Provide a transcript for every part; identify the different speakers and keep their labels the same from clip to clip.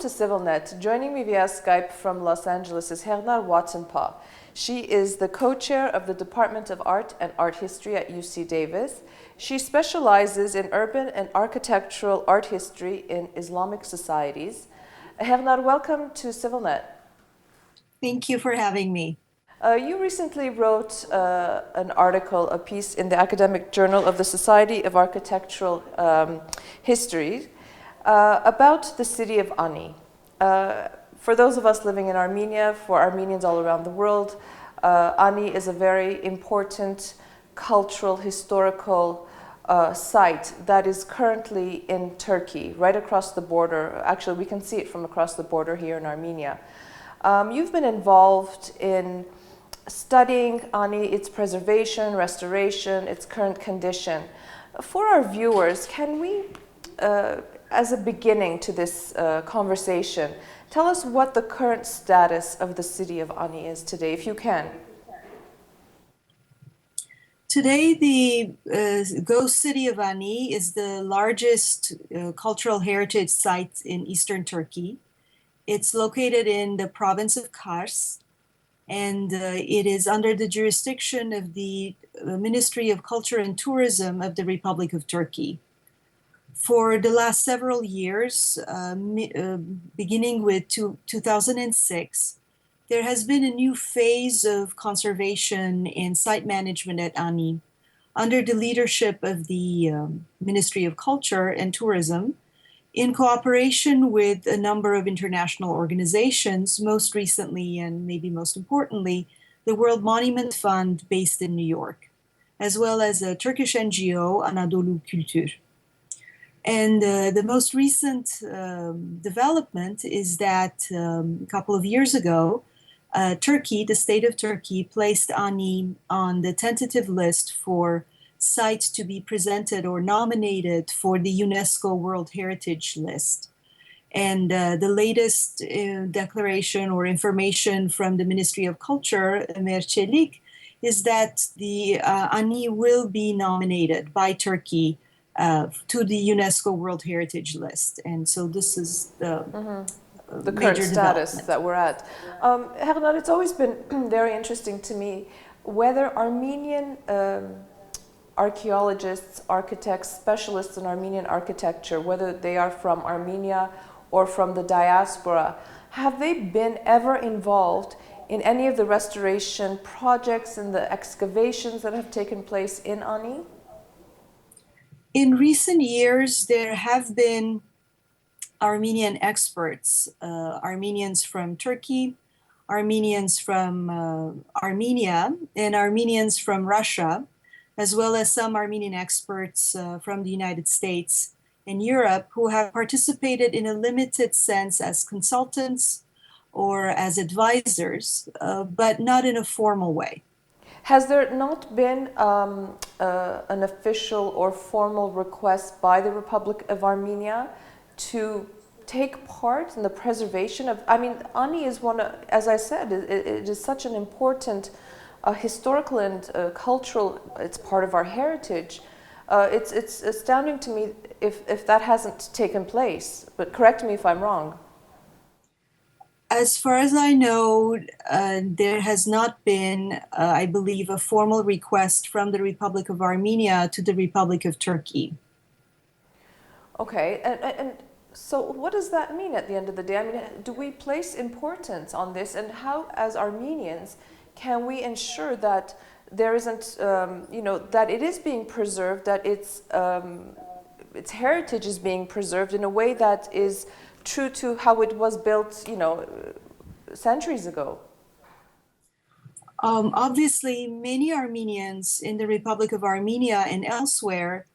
Speaker 1: to CivilNet. Joining me via Skype from Los Angeles is Heghnar Watenpaugh. She is the co-chair of the Department of Art and Art History at UC Davis. She specializes in urban and architectural art history in Islamic societies. Heghnar, welcome to CivilNet.
Speaker 2: Thank you for having me.
Speaker 1: You recently wrote an article, a piece in the academic journal of the Society of Architectural History about the city of Ani. For those of us living in Armenia, for Armenians all around the world, Ani is a very important cultural, historical site that is currently in Turkey, right across the border. Actually, we can see it from across the border here in Armenia. You've been involved in studying Ani, its preservation, restoration, its current condition. For our viewers, can we, as a beginning to this conversation, tell us what the current status of the city of Ani is today, if you can?
Speaker 2: Today, the ghost city of Ani is the largest cultural heritage site in eastern Turkey. It's located in the province of Kars, and it is under the jurisdiction of the Ministry of Culture and Tourism of the Republic of Turkey. For the last several years, beginning with 2006, there has been a new phase of conservation and site management at Ani under the leadership of the Ministry of Culture and Tourism, in cooperation with a number of international organizations, most recently and maybe most importantly, the World Monument Fund based in New York, as well as a Turkish NGO, Anadolu Kültür. And the most recent development is that a couple of years ago, Turkey, the state of Turkey, placed Ani on the tentative list for sites to be presented or nominated for the UNESCO World Heritage List. And the latest declaration or information from the Ministry of Culture, Ömer Çelik, is that the Ani will be nominated by Turkey to the UNESCO World Heritage List. And so this is
Speaker 1: the current status that we're at. Heghnar, it's always been very interesting to me whether Armenian archaeologists, architects, specialists in Armenian architecture, whether they are from Armenia or from the diaspora, have they been ever involved in any of the restoration projects and the excavations that have taken place in Ani?
Speaker 2: In recent years, there have been Armenian experts, Armenians from Turkey, Armenians from Armenia, and Armenians from Russia, as well as some Armenian experts from the United States and Europe who have participated in a limited sense as consultants or as advisors, but not in a formal way.
Speaker 1: Has there not been an official or formal request by the Republic of Armenia to take part in the preservation of, I mean, Ani is one, as I said, it is such an important historical and cultural, it's part of our heritage. It's astounding to me if that hasn't taken place, but correct me if I'm wrong.
Speaker 2: As far as I know, there has not been, I believe, a formal request from the Republic of Armenia to the Republic of Turkey.
Speaker 1: Okay, and so what does that mean at the end of the day? I mean, do we place importance on this, and how, as Armenians, can we ensure that there isn't, that it is being preserved, that its heritage is being preserved in a way that is true to how it was built, centuries ago?
Speaker 2: Obviously, many Armenians in the Republic of Armenia and elsewhere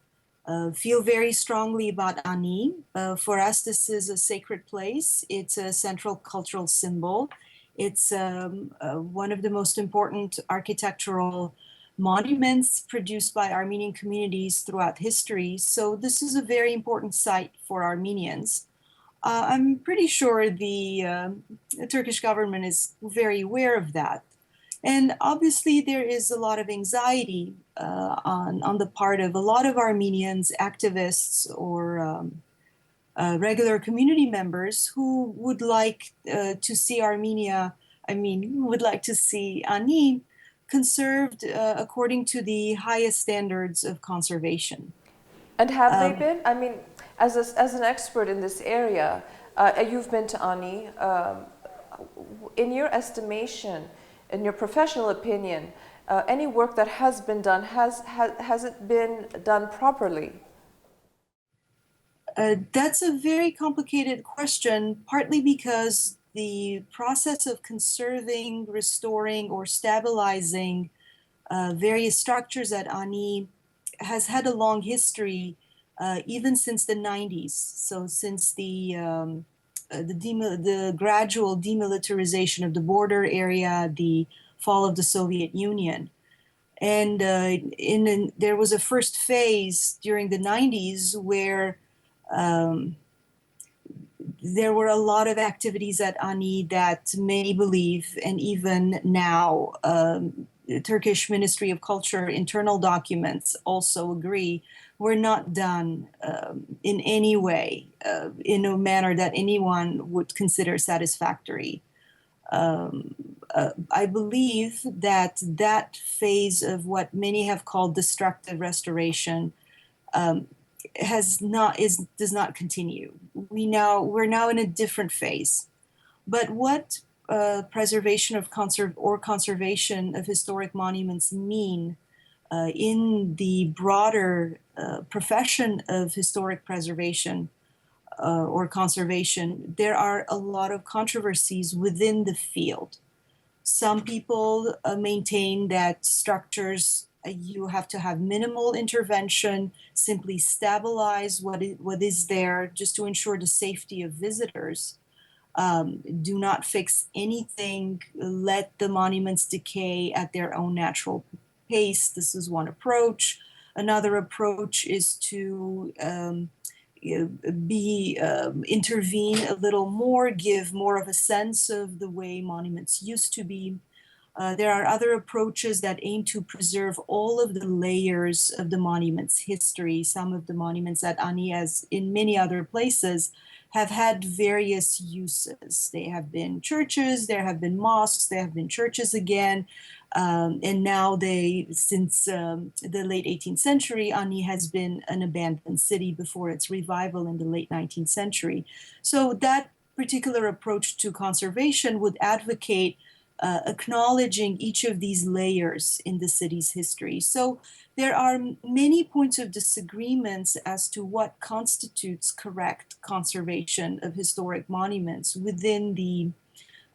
Speaker 2: feel very strongly about Ani. For us, this is a sacred place. It's a central cultural symbol. It's one of the most important architectural monuments produced by Armenian communities throughout history. So this is a very important site for Armenians. I'm pretty sure the Turkish government is very aware of that. And obviously there is a lot of anxiety on the part of a lot of Armenians, activists, or regular community members who would like to see would like to see Ani conserved according to the highest standards of conservation.
Speaker 1: And have they been? I mean, as an expert in this area, you've been to Ani. In your estimation, in your professional opinion, any work that has been done, has it been done properly?
Speaker 2: That's a very complicated question, partly because the process of conserving, restoring, or stabilizing various structures at Ani has had a long history, even since the 90s. So since the gradual demilitarization of the border area, the fall of the Soviet Union. And there was a first phase during the 90s where there were a lot of activities at Ani that many believe, and even now, the Turkish Ministry of Culture internal documents also agree, were not done in any way, in a manner that anyone would consider satisfactory. I believe that phase of what many have called destructive restoration does not continue. We're now in a different phase. But what preservation of conservation of historic monuments mean in the broader profession of historic preservation or conservation, there are a lot of controversies within the field. Some people maintain that structures, you have to have minimal intervention, simply stabilize what is there just to ensure the safety of visitors. Do not fix anything, let the monuments decay at their own natural pace. This is one approach. Another approach is to intervene a little more, give more of a sense of the way monuments used to be. There are other approaches that aim to preserve all of the layers of the monument's history. Some of the monuments at Ani, as in many other places, have had various uses. They have been churches, there have been mosques, there have been churches again. And now since the late 18th century, Ani has been an abandoned city before its revival in the late 19th century. So that particular approach to conservation would advocate acknowledging each of these layers in the city's history. So there are many points of disagreements as to what constitutes correct conservation of historic monuments within the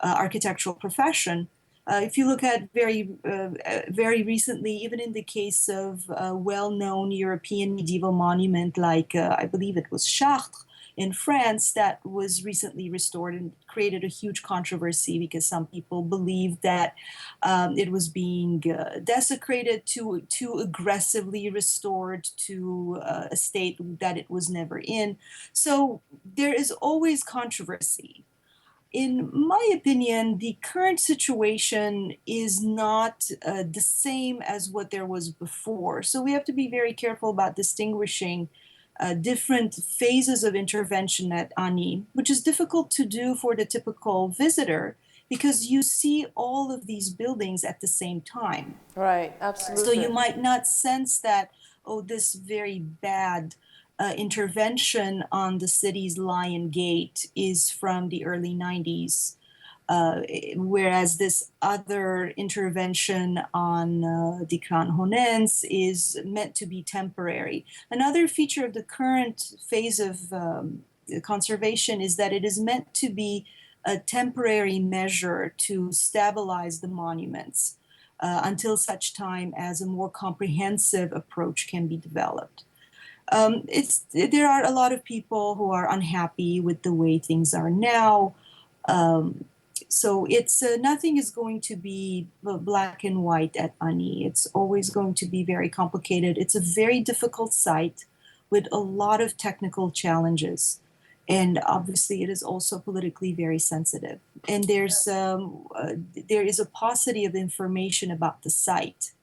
Speaker 2: architectural profession. If you look at very recently, even in the case of a well-known European medieval monument like, I believe it was Chartres in France, that was recently restored and created a huge controversy because some people believed that it was being desecrated, too aggressively restored to a state that it was never in. So there is always controversy. In my opinion, the current situation is not the same as what there was before. So we have to be very careful about distinguishing different phases of intervention at Ani, which is difficult to do for the typical visitor because you see all of these buildings at the same time.
Speaker 1: Right, absolutely.
Speaker 2: So you might not sense that, this very bad intervention on the city's Lion Gate is from the early 90s, whereas this other intervention on the Kran Honens is meant to be temporary. Another feature of the current phase of conservation is that it is meant to be a temporary measure to stabilize the monuments until such time as a more comprehensive approach can be developed. There are a lot of people who are unhappy with the way things are now. So it's nothing is going to be black and white at Ani. It's always going to be very complicated. It's a very difficult site with a lot of technical challenges. And obviously it is also politically very sensitive. And there is a paucity of information about the site.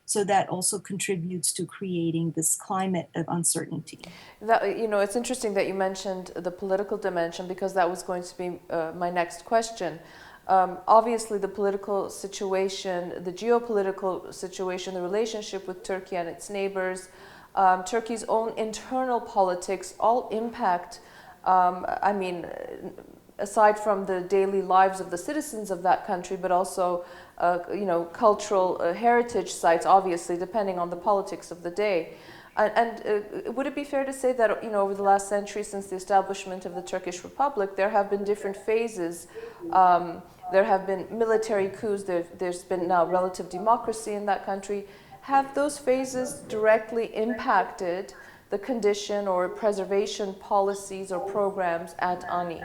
Speaker 2: So that also contributes to creating this climate of uncertainty.
Speaker 1: That, you know, it's interesting that you mentioned the political dimension, because that was going to be my next question. Obviously, the political situation, the geopolitical situation, the relationship with Turkey and its neighbors, Turkey's own internal politics all impact, I mean, aside from the daily lives of the citizens of that country, but also, you know, cultural heritage sites, obviously, depending on the politics of the day. And would it be fair to say that, you know, over the last century, since the establishment of the Turkish Republic, there have been different phases. There have been military coups, there's been now relative democracy in that country. Have those phases directly impacted the condition or preservation policies or programs at Ani?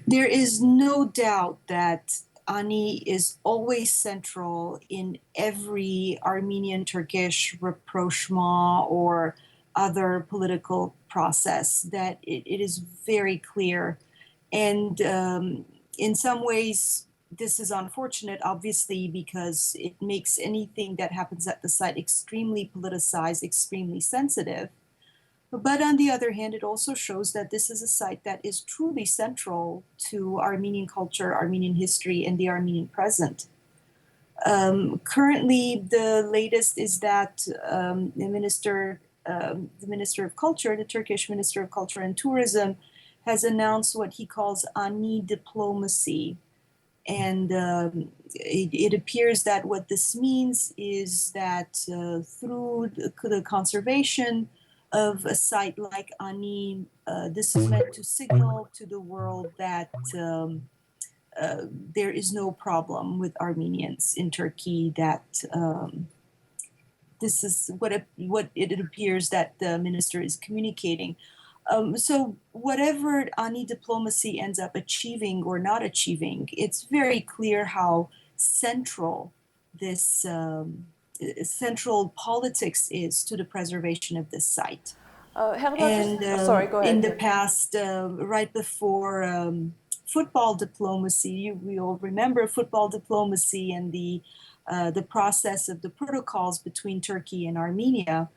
Speaker 2: There is no doubt that Ani is always central in every Armenian-Turkish rapprochement or other political process, that it is very clear. And in some ways, this is unfortunate, obviously, because it makes anything that happens at the site extremely politicized, extremely sensitive. But on the other hand, it also shows that this is a site that is truly central to Armenian culture, Armenian history, and the Armenian present. Currently, the latest is that the Minister of Culture, the Turkish Minister of Culture and Tourism, has announced what he calls Ani diplomacy. And it appears that what this means is that through the conservation of a site like Ani, this is meant to signal to the world that there is no problem with Armenians in Turkey, that this is what it appears that the minister is communicating. So whatever Ani diplomacy ends up achieving or not achieving, it's very clear how central this central politics is to the preservation of this site.
Speaker 1: Sorry, go ahead.
Speaker 2: In the past, right before football diplomacy, we all remember football diplomacy and the process of the protocols between Turkey and Armenia.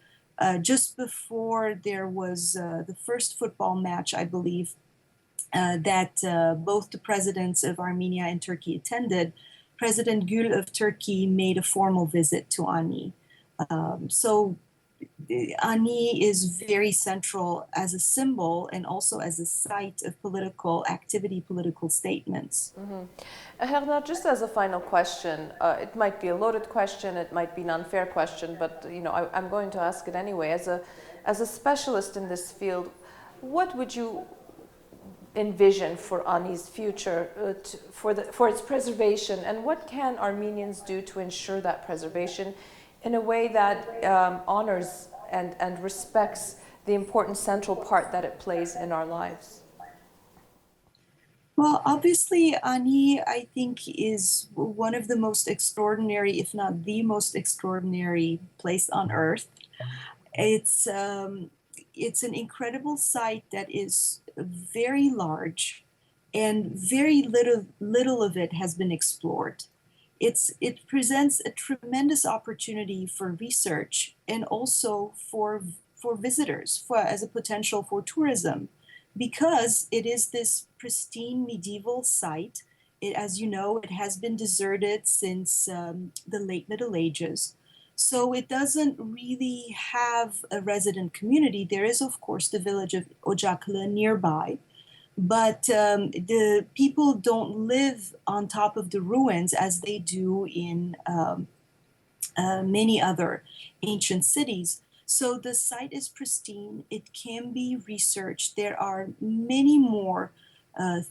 Speaker 2: Just before there was the first football match, I believe, that both the presidents of Armenia and Turkey attended, President Gül of Turkey made a formal visit to Ani. So Ani is very central as a symbol and also as a site of political activity, political statements.
Speaker 1: Heghnar, just as a final question, it might be a loaded question, it might be an unfair question, but you know, I'm going to ask it anyway. As a specialist in this field, what would you envision for Ani's future, for its preservation, and what can Armenians do to ensure that preservation in a way that honors and respects the important central part that it plays in our lives?
Speaker 2: Well, obviously, Ani, I think, is one of the most extraordinary, if not the most extraordinary place on earth. It's an incredible site that is very large, and very little of it has been explored. It presents a tremendous opportunity for research and also for visitors, as a potential for tourism, because it is this pristine medieval site. As you know, it has been deserted since the late Middle Ages. So it doesn't really have a resident community. There is, of course, the village of Ocaklı nearby, but the people don't live on top of the ruins as they do in many other ancient cities. So the site is pristine. It can be researched. There are many more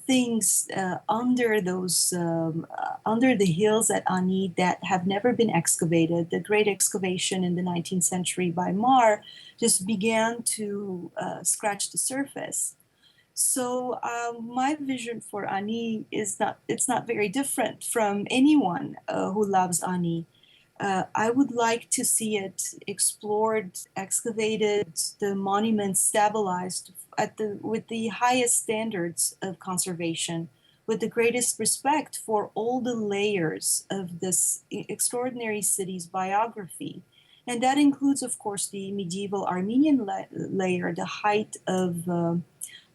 Speaker 2: things under the hills at Ani that have never been excavated. The great excavation in the 19th century by Mar just began to scratch the surface. So my vision for Ani is not very different from anyone who loves Ani. I would like to see it explored, excavated, the monuments stabilized with the highest standards of conservation, with the greatest respect for all the layers of this extraordinary city's biography. And that includes, of course, the medieval Armenian layer, the height of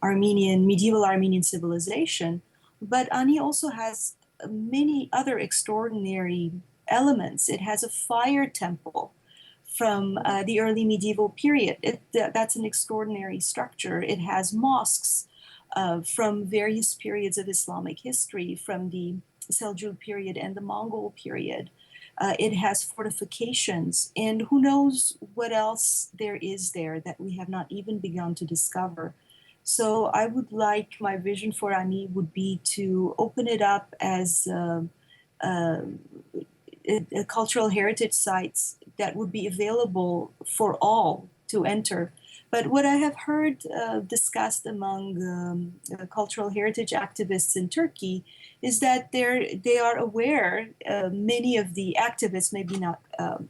Speaker 2: medieval Armenian civilization. But Ani also has many other extraordinary elements. It has a fire temple from the early medieval period. That's an extraordinary structure. It has mosques from various periods of Islamic history, from the Seljuk period and the Mongol period. It has fortifications, and who knows what else there is there that we have not even begun to discover. So I would like, my vision for Ani would be to open it up as cultural heritage sites that would be available for all to enter. But what I have heard discussed among cultural heritage activists in Turkey is that they are aware, many of the activists, maybe not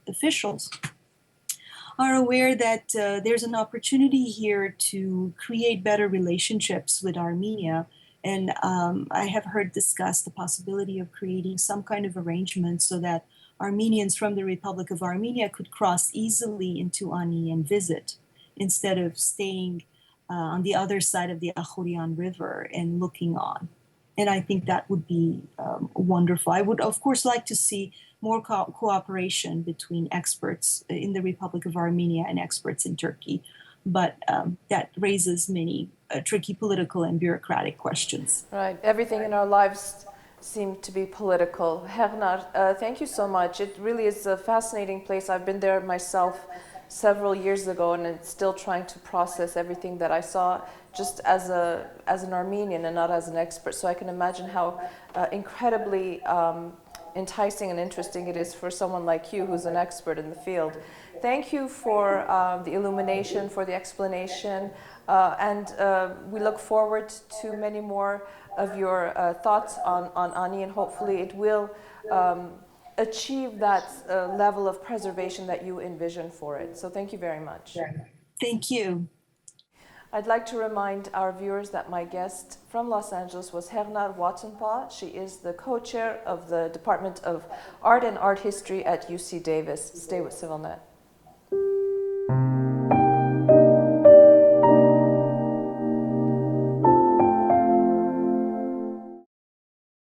Speaker 2: officials, are aware that there's an opportunity here to create better relationships with Armenia. And I have heard discussed the possibility of creating some kind of arrangement so that Armenians from the Republic of Armenia could cross easily into Ani and visit, instead of staying on the other side of the Akhurian River and looking on. And I think that would be wonderful. I would, of course, like to see more cooperation between experts in the Republic of Armenia and experts in Turkey. But that raises many tricky political and bureaucratic questions.
Speaker 1: Right. Everything in our lives seem to be political. Heghnar, thank you so much. It really is a fascinating place. I've been there myself several years ago, and it's still trying to process everything that I saw just as an Armenian and not as an expert. So I can imagine how incredibly enticing and interesting it is for someone like you who's an expert in the field. Thank you for the illumination, for the explanation, and we look forward to many more of your thoughts on Ani, and hopefully it will achieve that level of preservation that you envision for it. So thank you very much.
Speaker 2: Thank you.
Speaker 1: I'd like to remind our viewers that my guest from Los Angeles was Heghnar Watenpaugh. She is the co-chair of the Department of Art and Art History at UC Davis. Stay with CivilNet.